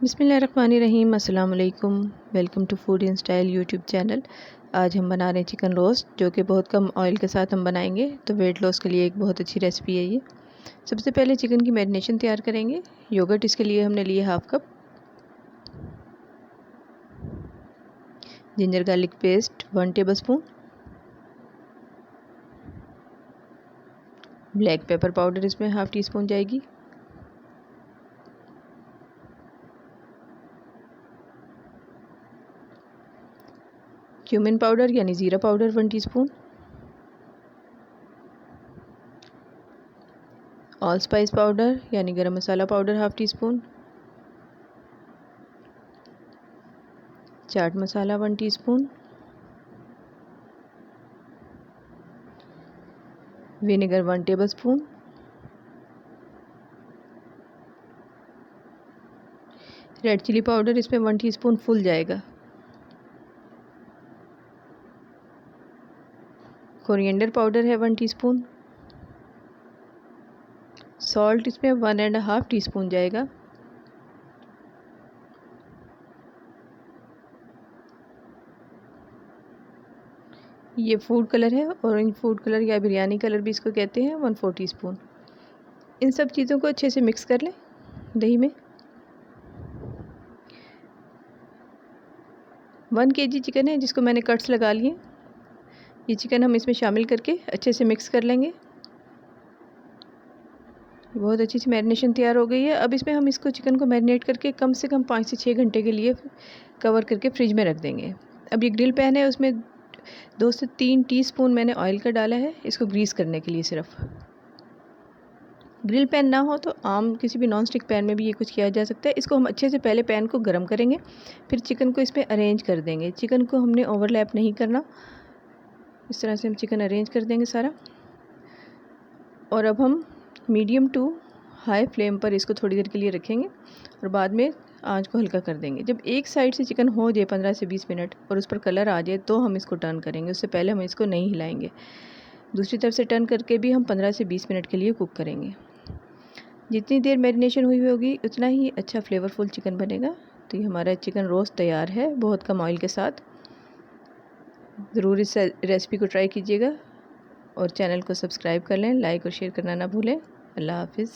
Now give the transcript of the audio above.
बिस्मिल्लाहिर्रहमानिर्रहीम, अस्सलाम वालेकुम। Welcome to food in style YouTube channel. आज हम बना रहे हैं चिकन रोस्ट, जो कि बहुत कम ऑयल के साथ हम बनाएंगे, तो वेट लॉस के लिए एक बहुत अच्छी रेसिपी है ये। सबसे पहले चिकन की मैरिनेशन तैयार करेंगे। योगर्ट इसके लिए हमने लिए half cup, ginger garlic paste 1 tablespoon, black pepper powder इसमें हाफ़ टी स्पून जाएगी, क्यूमिन पाउडर यानी ज़ीरा powder 1 teaspoon, allspice powder यानी garam masala powder half teaspoon, chaat masala 1 teaspoon, vinegar 1 tablespoon, red chilli powder इसमें 1 टीस्पून फुल जाएगा, coriander powder है 1 teaspoon, salt इसमें 1.5 teaspoon जाएगा, ये फूड कलर है, ऑरेंज फूड कलर या बिरयानी कलर भी इसको कहते हैं, 1/4 टीस्पून। इन सब चीज़ों को अच्छे से मिक्स कर लें दही में। 1 kg चिकन है जिसको मैंने कट्स लगा लिए। ये चिकन हम इसमें शामिल करके अच्छे से मिक्स कर लेंगे। बहुत अच्छी सी मैरिनेशन तैयार हो गई है। अब इसमें हम इसको चिकन को मैरिनेट करके कम से कम 5 से 6 घंटे के लिए कवर करके फ्रिज में रख देंगे। अब ये ग्रिल पैन है, उसमें 2 से 3 टीस्पून मैंने ऑयल का डाला है, इसको ग्रीस करने के लिए सिर्फ। ग्रिल पैन ना हो तो आम किसी भी नॉन स्टिक पैन में भी ये कुछ किया जा सकता है। इसको हम अच्छे से पहले पैन को गर्म करेंगे, फिर चिकन को इसमें अरेंज कर देंगे। चिकन को हमने ओवरलैप नहीं करना, इस तरह से हम चिकन अरेंज कर देंगे सारा। और अब हम मीडियम टू हाई फ्लेम पर इसको थोड़ी देर के लिए रखेंगे और बाद में आंच को हल्का कर देंगे। जब एक साइड से चिकन हो जाए 15 से 20 मिनट और उस पर कलर आ जाए तो हम इसको टर्न करेंगे, उससे पहले हम इसको नहीं हिलाएंगे। दूसरी तरफ से टर्न करके भी हम 15 से 20 मिनट के लिए कुक करेंगे। जितनी देर मैरिनेशन हुई होगी उतना ही अच्छा फ्लेवरफुल चिकन बनेगा। तो ये हमारा चिकन रोस्ट तैयार है बहुत कम ऑयल के साथ। ज़रूर इस रेसिपी को ट्राई कीजिएगा और चैनल को सब्सक्राइब कर लें, लाइक और शेयर करना ना भूलें। अल्लाह हाफिज़।